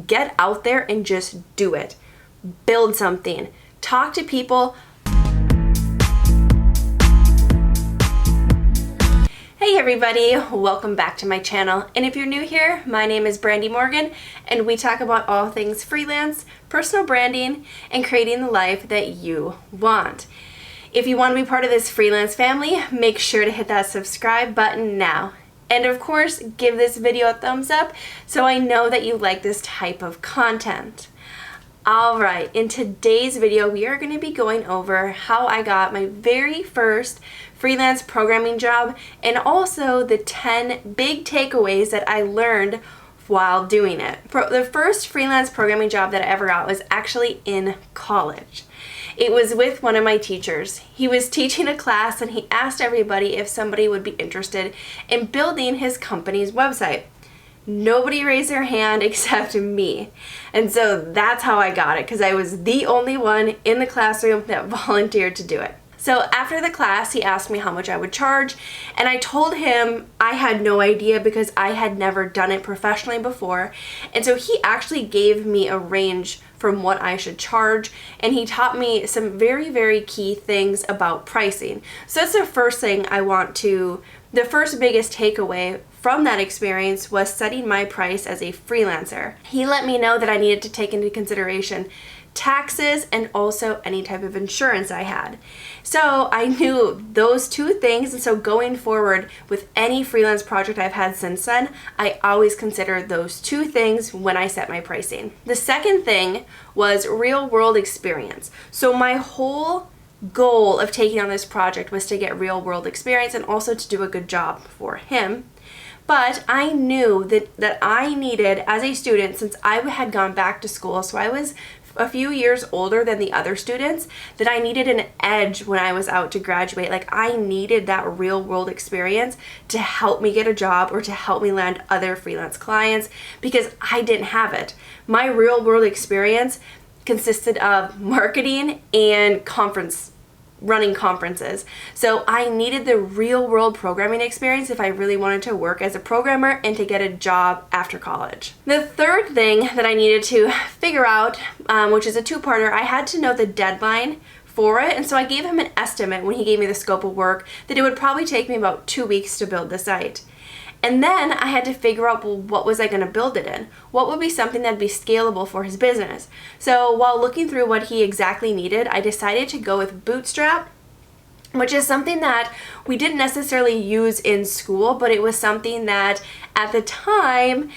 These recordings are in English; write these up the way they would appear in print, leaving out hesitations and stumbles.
Get out there and just do it. Build something. Talk to people. Hey everybody, welcome back to my channel. And if you're new here, my name is Brandy Morgan, and we talk about all things freelance, personal branding, and creating the life that you want. If you want to be part of this freelance family, make sure to hit that subscribe button now. And of course, give this video a thumbs up so I know that you like this type of content. Alright, in today's video, we are going to be going over how I got my very first freelance programming job and also the 10 big takeaways that I learned while doing it. The first freelance programming job that I ever got was actually in college. It was with one of my teachers. He was teaching a class and he asked everybody if somebody would be interested in building his company's website. Nobody raised their hand except me. And so that's how I got it, because I was the only one in the classroom that volunteered to do it. So after the class, he asked me how much I would charge, and I told him I had no idea because I had never done it professionally before. And so he actually gave me a range from what I should charge, and he taught me some very, very key things about pricing. So that's the first thing the first biggest takeaway from that experience was setting my price as a freelancer. He let me know that I needed to take into consideration taxes and also any type of insurance I had. So I knew those two things, and so going forward with any freelance project I've had since then, I always consider those two things when I set my pricing. The second thing was real world experience. So my whole goal of taking on this project was to get real world experience and also to do a good job for him. But I knew that I needed, as a student, since I had gone back to school, so I was a few years older than the other students, that I needed an edge when I was out to graduate. Like, I needed that real world experience to help me get a job or to help me land other freelance clients, because I didn't have it. My real world experience consisted of marketing and running conferences. So I needed the real world programming experience if I really wanted to work as a programmer and to get a job after college. The third thing that I needed to figure out, which is a two-parter, I had to know the deadline for it. And so I gave him an estimate when he gave me the scope of work that it would probably take me about 2 weeks to build the site. And then I had to figure out, well, what was I going to build it in? What would be something that'd be scalable for his business? So while looking through what he exactly needed, I decided to go with Bootstrap, which is something that we didn't necessarily use in school, but it was something that at the time,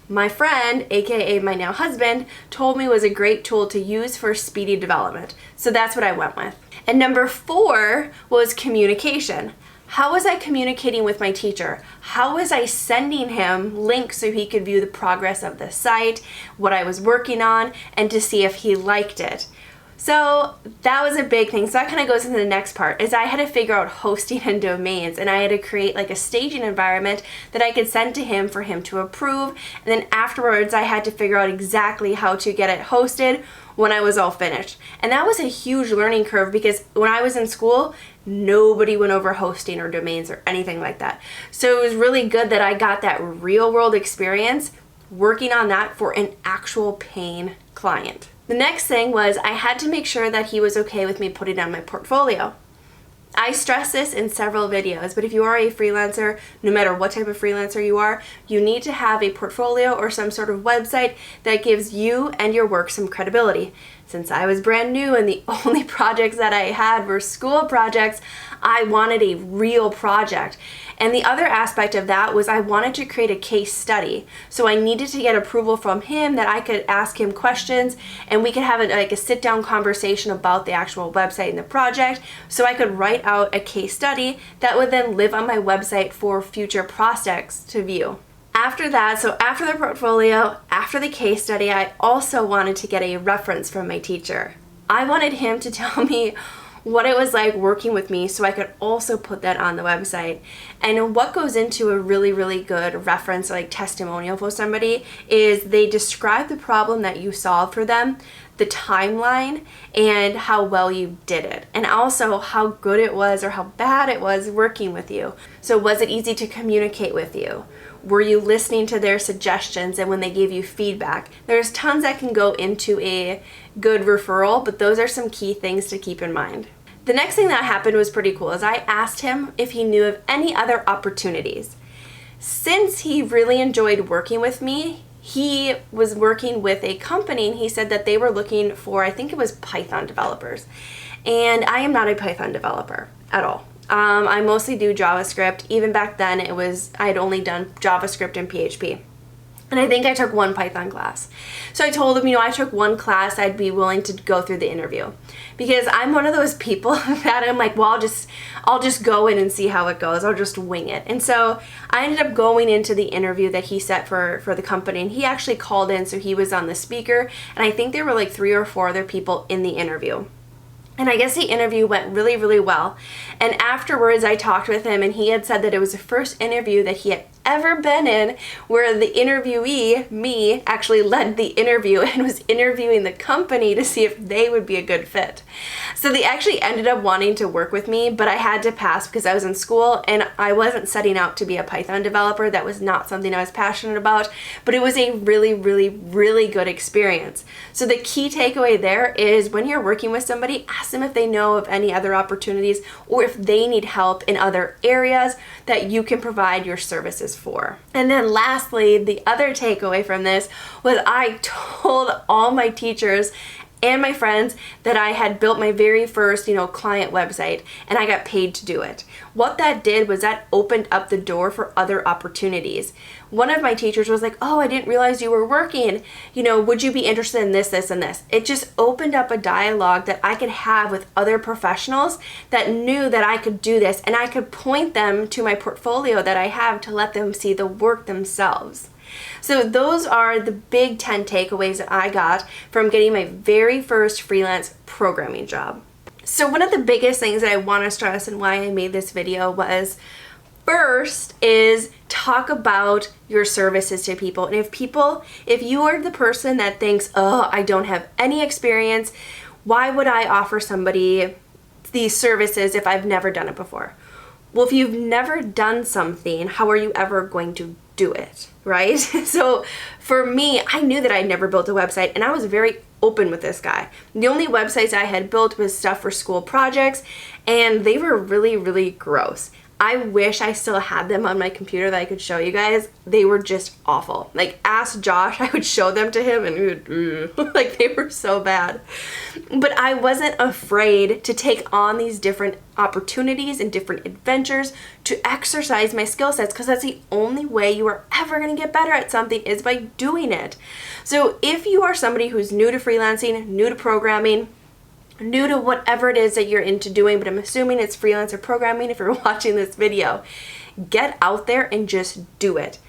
my friend, aka my now husband, told me was a great tool to use for speedy development. So that's what I went with. And number 4 was communication. How was I communicating with my teacher? How was I sending him links so he could view the progress of the site, what I was working on, and to see if he liked it? So that was a big thing. So that kind of goes into the next part, is I had to figure out hosting and domains, and I had to create like a staging environment that I could send to him for him to approve. And then afterwards, I had to figure out exactly how to get it hosted when I was all finished. And that was a huge learning curve, because when I was in school, nobody went over hosting or domains or anything like that. So it was really good that I got that real world experience working on that for an actual paying client. The next thing was I had to make sure that he was okay with me putting on my portfolio. I stress this in several videos, but if you are a freelancer, no matter what type of freelancer you are, you need to have a portfolio or some sort of website that gives you and your work some credibility. Since I was brand new and the only projects that I had were school projects, I wanted a real project. And the other aspect of that was I wanted to create a case study. So I needed to get approval from him that I could ask him questions and we could have a sit-down conversation about the actual website and the project, so I could write out a case study that would then live on my website for future prospects to view. After that, so after the portfolio, after the case study, I also wanted to get a reference from my teacher. I wanted him to tell me what it was like working with me so I could also put that on the website. And what goes into a really, really good reference, like testimonial for somebody, is they describe the problem that you solved for them, the timeline, and how well you did it, and also how good it was or how bad it was working with you. So was it easy to communicate with you? Were you listening to their suggestions and when they gave you feedback? There's tons that can go into a good referral, but those are some key things to keep in mind. The next thing that happened was pretty cool, is I asked him if he knew of any other opportunities. Since he really enjoyed working with me, he was working with a company and he said that they were looking for, I think it was Python developers. And I am not a Python developer at all. I mostly do JavaScript. Even back then I had only done JavaScript and PHP. And I think I took one Python class. So I told him, I took one class, I'd be willing to go through the interview. Because I'm one of those people that I'm like, well, I'll just go in and see how it goes. I'll just wing it. And so I ended up going into the interview that he set for the company. And he actually called in, so he was on the speaker. And I think there were like 3 or 4 other people in the interview. And I guess the interview went really, really well. And afterwards, I talked with him, and he had said that it was the first interview that he had ever been in where the interviewee, me, actually led the interview and was interviewing the company to see if they would be a good fit. So they actually ended up wanting to work with me, but I had to pass because I was in school and I wasn't setting out to be a Python developer. That was not something I was passionate about, but it was a really, really, really good experience. So the key takeaway there is when you're working with somebody, ask them if they know of any other opportunities or if they need help in other areas that you can provide your services for. And then lastly, the other takeaway from this was I told all my teachers and my friends that I had built my very first, client website, and I got paid to do it. What that did was that opened up the door for other opportunities. One of my teachers was like, oh, I didn't realize you were working. Would you be interested in this, this, and this? It just opened up a dialogue that I could have with other professionals that knew that I could do this, and I could point them to my portfolio that I have to let them see the work themselves. So those are the big 10 takeaways that I got from getting my very first freelance programming job. So one of the biggest things that I want to stress and why I made this video was, first is talk about your services to people. And if you are the person that thinks, oh, I don't have any experience, why would I offer somebody these services if I've never done it before? Well, if you've never done something, how are you ever going to do it, right? So for me, I knew that I'd never built a website, and I was very open with this guy. The only websites I had built was stuff for school projects, and they were really, really gross. I wish I still had them on my computer that I could show you guys. They were just awful. Like, ask Josh, I would show them to him and he would, like, they were so bad. But I wasn't afraid to take on these different opportunities and different adventures to exercise my skill sets, because that's the only way you are ever going to get better at something is by doing it. So if you are somebody who's new to freelancing, new to programming, new to whatever it is that you're into doing, but I'm assuming it's freelance or programming if you're watching this video, get out there and just do it.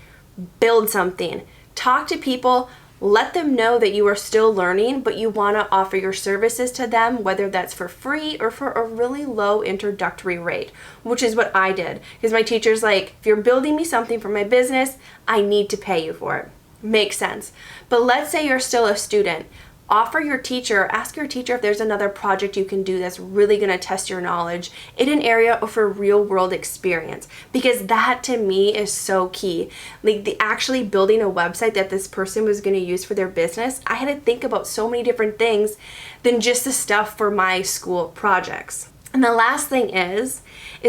Build something. Talk to people. Let them know that you are still learning, but you want to offer your services to them, whether that's for free or for a really low introductory rate, which is what I did. Because my teacher's like, if you're building me something for my business, I need to pay you for it. Makes sense. But let's say you're still a student. Ask your teacher if there's another project you can do that's really going to test your knowledge in an area of a real world experience, because that to me is so key. Like, the actually building a website that this person was going to use for their business, I had to think about so many different things than just the stuff for my school projects. And the last thing is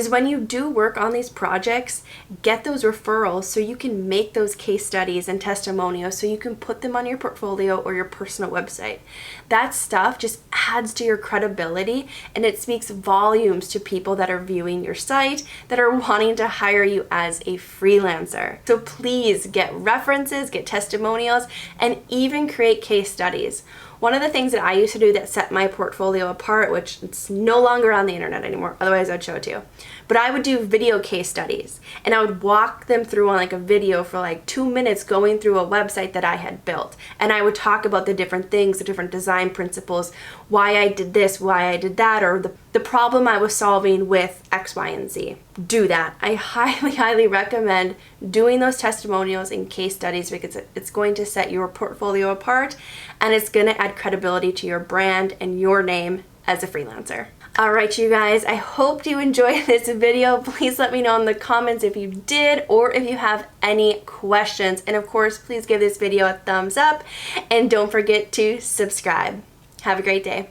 when you do work on these projects, get those referrals so you can make those case studies and testimonials so you can put them on your portfolio or your personal website. That stuff just adds to your credibility, and it speaks volumes to people that are viewing your site, that are wanting to hire you as a freelancer. So please get references, get testimonials, and even create case studies. One of the things that I used to do that set my portfolio apart, which it's no longer on the internet anymore, otherwise I'd show it to you, but I would do video case studies, and I would walk them through on like a video for like 2 minutes going through a website that I had built. And I would talk about the different things, the different design principles, why I did this, why I did that, or the problem I was solving with X, Y, and Z. Do that. I highly, highly recommend doing those testimonials and case studies, because it's going to set your portfolio apart, and it's going to add credibility to your brand and your name as a freelancer. Alright, you guys, I hope you enjoyed this video. Please let me know in the comments if you did or if you have any questions. And of course, please give this video a thumbs up and don't forget to subscribe. Have a great day.